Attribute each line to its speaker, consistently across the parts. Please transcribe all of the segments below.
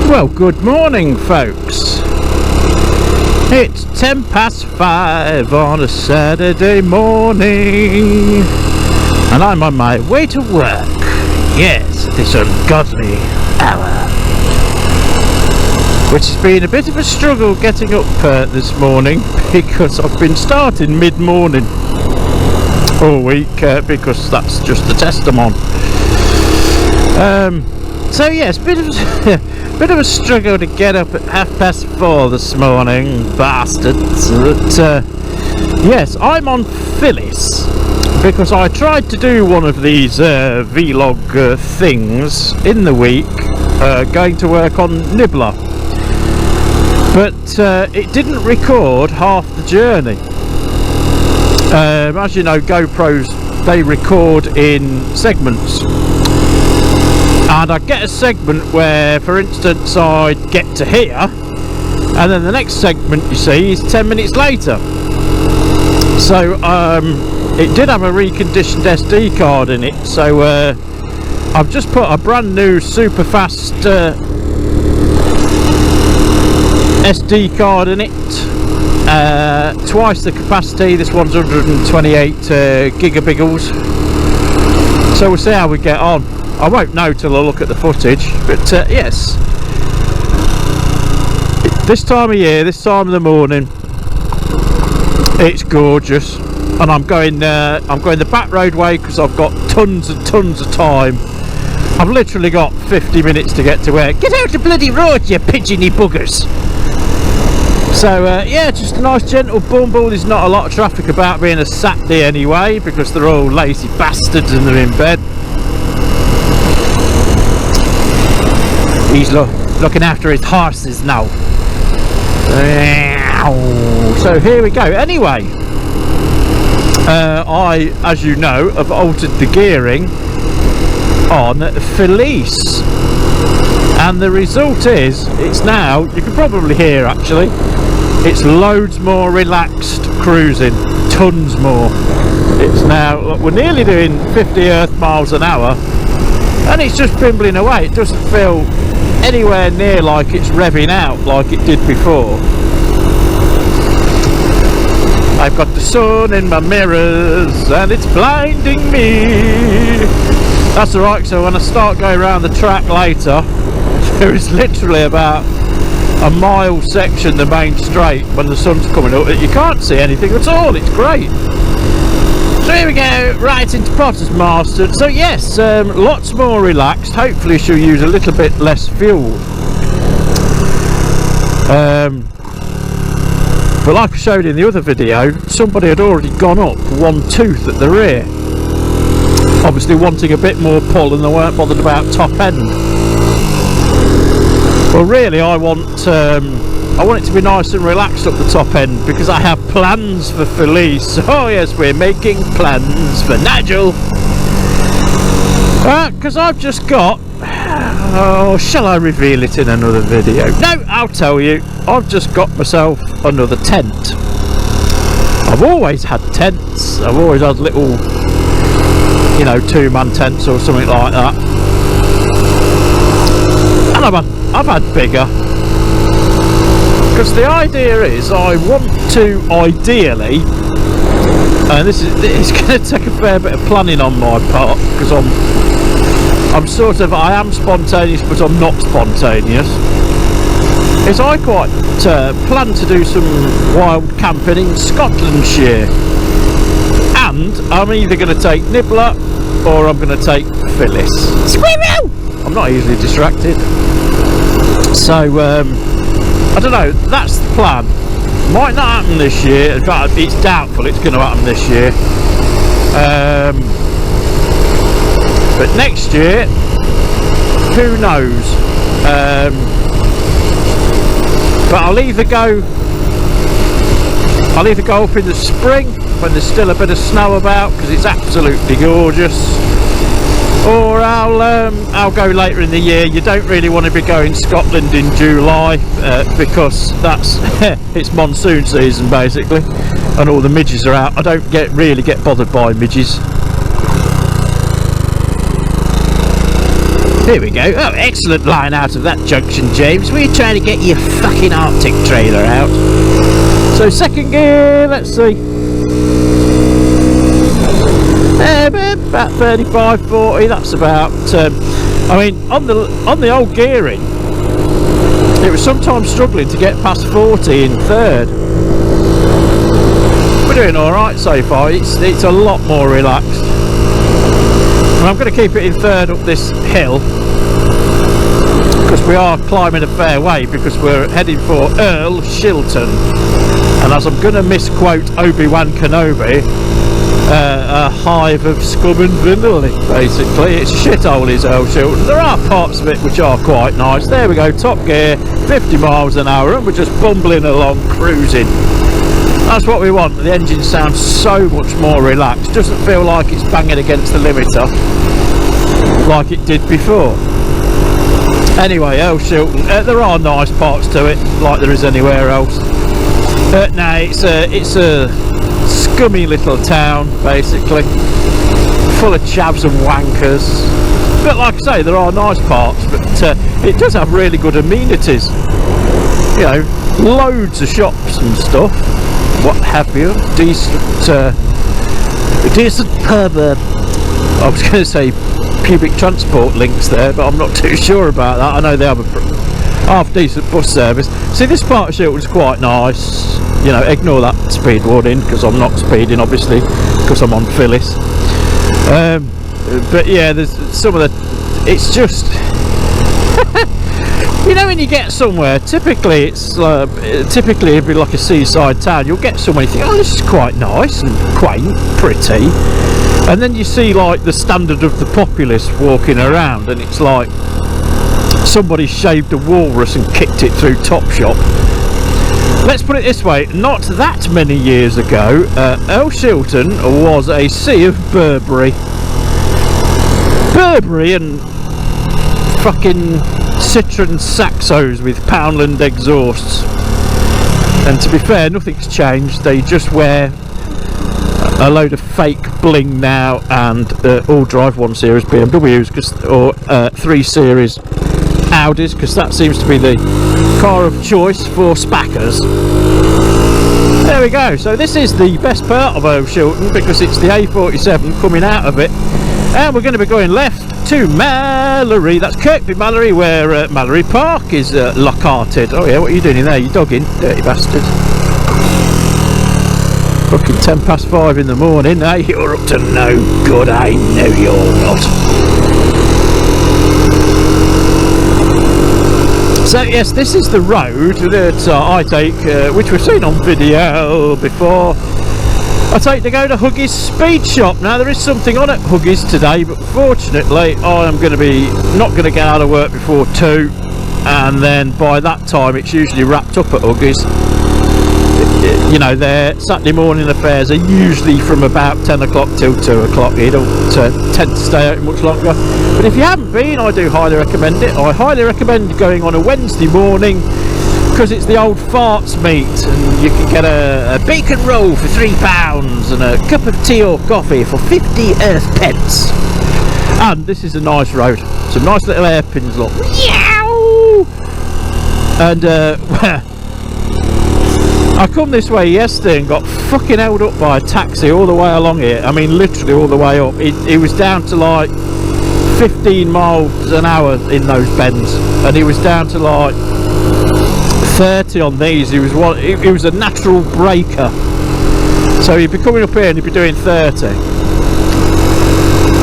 Speaker 1: Well, good morning, folks. It's 5:10 on a Saturday morning, and I'm on my way to work. Yes, this ungodly hour, which has been a bit of a struggle getting up this morning, because I've been starting mid-morning all week, because that's just the test I'm on. So yes, bit of a struggle to get up at 4:30 this morning, bastards. But yes, I'm on Phyllis because I tried to do one of these vlog things in the week, going to work on Nibbler, but it didn't record half the journey. As you know, GoPros, they record in segments. And I get a segment where, for instance, I'd get to here, and then the next segment, you see, is 10 minutes later. So it did have a reconditioned SD card in it, so I've just put a brand new super fast SD card in it, twice the capacity. This one's 128 gigabiggles, so we'll see how we get on. I won't know till I look at the footage, but yes, this time of year, this time of the morning, it's gorgeous, and I'm going the back road way because I've got tons and tons of time. I've literally got 50 minutes to get to work. Get out the bloody road, you pigeony buggers! So yeah, just a nice gentle bumble. There's not a lot of traffic about being a Saturday anyway, because they're all lazy bastards and they're in bed. He's looking after his horses now. So here we go. Anyway, I, as you know, have altered the gearing on Phyllis, and the result is it's now, you can probably hear actually, it's loads more relaxed cruising, tons more. It's now, look, we're nearly doing 50 Earth miles an hour, and it's just bimbling away. It doesn't feel anywhere near like it's revving out like it did before. I've got the sun in my mirrors and it's blinding me. That's alright, so when I start going around the track later, there is literally about a mile section, the main straight, when the sun's coming up, that you can't see anything at all. It's great. So here we go, right into Potter's Master. So yes, lots more relaxed. Hopefully she'll use a little bit less fuel. But like I showed in the other video, somebody had already gone up one tooth at the rear, obviously wanting a bit more pull, and they weren't bothered about top end. Well, really, I want it to be nice and relaxed up the top end, because I have plans for Phyllis. Oh yes, we're making plans for Nigel. Because I've just got, oh, shall I reveal it in another video? No, I'll tell you. I've just got myself another tent. I've always had tents. I've always had little, you know, two-man tents or something like that. And I've had bigger. Because the idea is, I want to ideally, and this is, it's going to take a fair bit of planning on my part, because I am spontaneous, but I'm not spontaneous, is I quite plan to do some wild camping in Scotlandshire, and I'm either going to take Nibbler or I'm going to take Phyllis. Squirrel! I'm not easily distracted. So I don't know, that's the plan. Might not happen this year. In fact, it's doubtful it's going to happen this year. But next year, who knows? But I'll either go up in the spring when there's still a bit of snow about, because it's absolutely gorgeous, or I'll go later in the year. You don't really want to be going Scotland in July, because that's it's monsoon season basically, and all the midges are out. I don't really get bothered by midges. Here we go. Oh, excellent line out of that junction, James. We're trying to get your fucking Arctic trailer out. So second gear, let's see. About 35, 40. That's about. I mean, on the old gearing, it was sometimes struggling to get past 40 in third. We're doing all right so far. It's a lot more relaxed. And I'm going to keep it in third up this hill because we are climbing a fair way because we're heading for Earl Shilton. And as I'm going to misquote Obi-Wan Kenobi, a hive of scum and villainy, basically. It's a shithole, is Earl Shilton. There are parts of it which are quite nice. There we go, top gear, 50 miles an hour, and we're just bumbling along, cruising. That's what we want. The engine sounds so much more relaxed. Doesn't feel like it's banging against the limiter like it did before. Anyway, Earl Shilton, there are nice parts to it, like there is anywhere else. No, it's a scummy little town, basically, full of chavs and wankers. But like I say, there are nice parts, but it does have really good amenities. You know, loads of shops and stuff, what have you. Decent pub. I was going to say public transport links there, but I'm not too sure about that. I know they have a half decent bus service. See, this part of Shilton's quite nice. You know, ignore that speed warning because I'm not speeding, obviously, because I'm on Phyllis. But yeah, there's some of the. It's just. You know, when you get somewhere, typically it'd be like a seaside town. You'll get somewhere you think, oh, this is quite nice and quaint, pretty, and then you see like the standard of the populace walking around, and it's like somebody shaved a walrus and kicked it through Topshop. Let's put it this way, not that many years ago, Earl Shilton was a sea of Burberry. Burberry and fucking Citroen Saxos with Poundland exhausts. And to be fair, nothing's changed. They just wear a load of fake bling now and all drive 1 Series BMWs or 3 Series Audis, because that seems to be the car of choice for spackers. There we go. So this is the best part of Earl Shilton because it's the A47 coming out of it, and we're going to be going left to Mallory. That's Kirkby Mallory, where Mallory Park is located. Oh yeah, what are you doing in there? You dogging, dirty bastard. Fucking 5:10 in the morning. Hey, you're up to no good. I know you're not. So yes, this is the road that I take, which we've seen on video before. I take to go to Huggies Speed Shop. Now there is something on at Huggies today, but fortunately I am going to be not going to get out of work before 2, and then by that time it's usually wrapped up at Huggies. You know, their Saturday morning affairs are usually from about 10 o'clock till 2 o'clock. You don't tend to stay out much longer. But if you haven't been, I do highly recommend it. I highly recommend going on a Wednesday morning because it's the old farts meat, and you can get a bacon roll for £3 and a cup of tea or coffee for 50 earth pence. And this is a nice road. Some nice little hairpins, look. Meow! And I come this way yesterday and got fucking held up by a taxi all the way along here. I mean, literally all the way up. It was down to like 15 miles an hour in those bends, and he was down to like 30 on these. He was a natural braker, so he'd be coming up here and he'd be doing 30.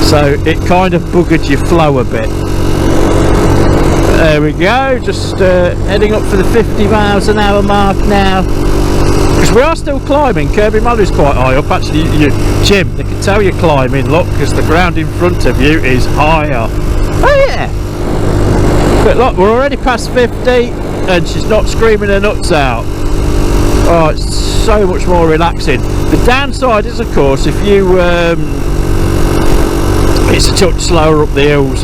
Speaker 1: So it kind of buggered your flow a bit. There we go, just heading up for the 50 miles an hour mark now. Because we are still climbing. Kirkby Mallory's quite high up. Actually, Jim, they can tell you're climbing, look, because the ground in front of you is higher. Oh yeah! But look, we're already past 50 and she's not screaming her nuts out. Oh, it's so much more relaxing. The downside is, of course, if you it's a touch slower up the hills.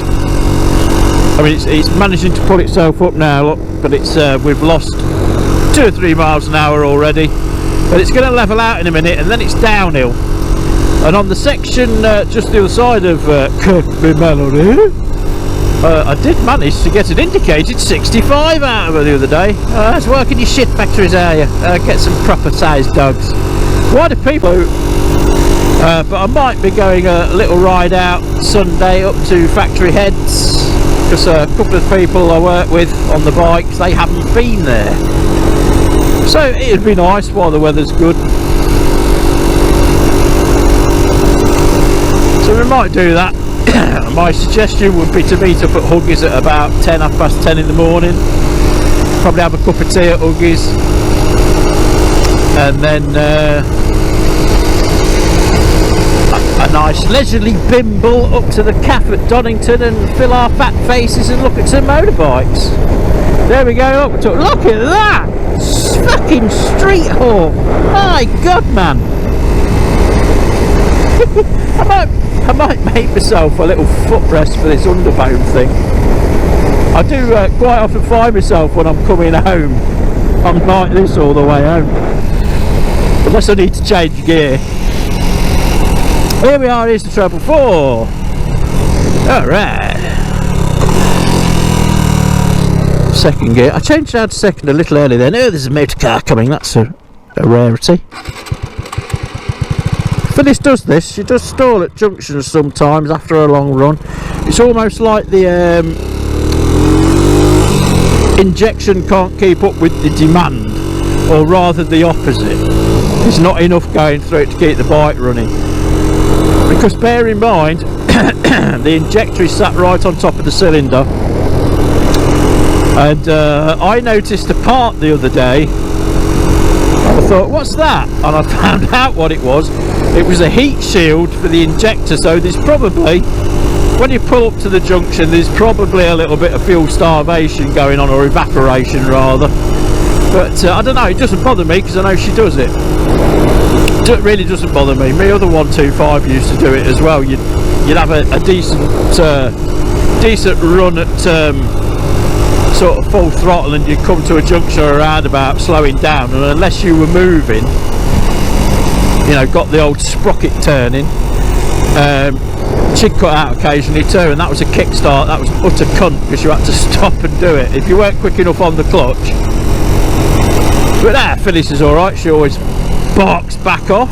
Speaker 1: I mean, it's managing to pull itself up now, look, but it's we've lost 2 or 3 miles an hour already, but it's going to level out in a minute and then it's downhill. And on the section just the other side of Kirkby Mallory, I did manage to get an indicated 65 out of her the other day. That's working your shit factories, are you? Get some proper sized dogs. Why do people... but I might be going a little ride out Sunday up to Factory Heads, because a couple of people I work with on the bikes, they haven't been there. So it'd be nice while the weather's good. So we might do that. My suggestion would be to meet up at Huggies at about 10:30 in the morning. Probably have a cup of tea at Huggies, and then a nice leisurely bimble up to the cafe at Donington and fill our fat faces and look at some motorbikes. There we go. Look at that! Fucking street hawk! My God, man! I might make myself a little footrest for this underbone thing. I do quite often find myself when I'm coming home, I'm like this all the way home, unless I need to change gear. Here we are, here's the treble 4. Alright. Second gear. I changed out to second a little early then. Oh, there's a motor car coming, that's a rarity. Phyllis does this, she does stall at junctions sometimes after a long run. It's almost like the injection can't keep up with the demand, or rather the opposite. There's not enough going through it to keep the bike running. Because bear in mind, the injector is sat right on top of the cylinder, and I noticed a part the other day. I thought, what's that? And I found out what it was. It was a heat shield for the injector, so there's probably, when you pull up to the junction, there's probably a little bit of fuel starvation going on, or evaporation rather. But I don't know, it doesn't bother me because I know she does it. It really doesn't bother me. My other 125 used to do it as well. You'd have a decent run at sort of full throttle, and you'd come to a junction or a roundabout slowing down, and unless you were moving, you know, got the old sprocket turning, she'd cut out occasionally too, and that was a kickstart. That was utter cunt, because you had to stop and do it if you weren't quick enough on the clutch. But Phyllis is alright, she always barks back off.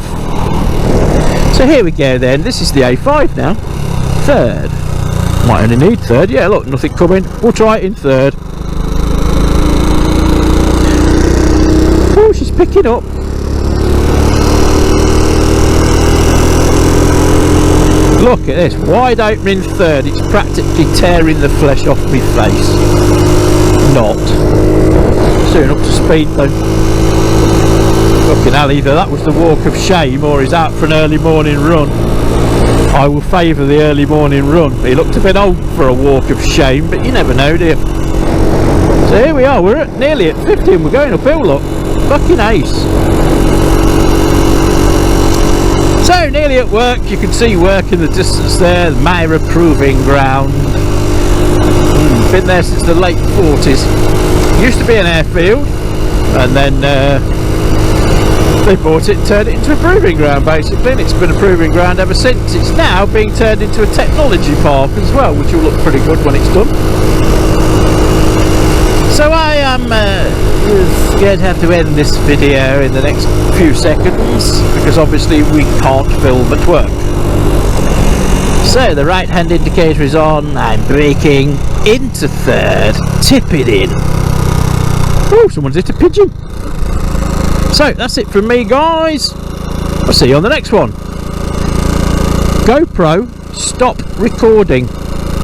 Speaker 1: So here we go then, this is the A5 now, third. Might only need third, yeah, look, nothing coming, we'll try it in third. Oh, she's picking up. Look at this, wide open in third, it's practically tearing the flesh off my face. Not. Soon up to speed though. Fucking hell, either that was the walk of shame or he's out for an early morning run. I will favour the early morning run. He looked a bit old for a walk of shame, but you never know, do you? So here we are, we're nearly at 50 and we're going uphill, look. Fucking ace. So nearly at work, you can see work in the distance there, the Myra Proving Ground. Been there since the late 40s. Used to be an airfield, and then they bought it and turned it into a proving ground basically, and it's been a proving ground ever since. It's now being turned into a technology park as well, which will look pretty good when it's done. So I am going to have to end this video in the next few seconds, because obviously we can't film at work. So the right hand indicator is on, I'm braking into third, tip it in. Oh, someone's hit a pigeon. So that's it from me, guys. I'll see you on the next one. GoPro, stop recording.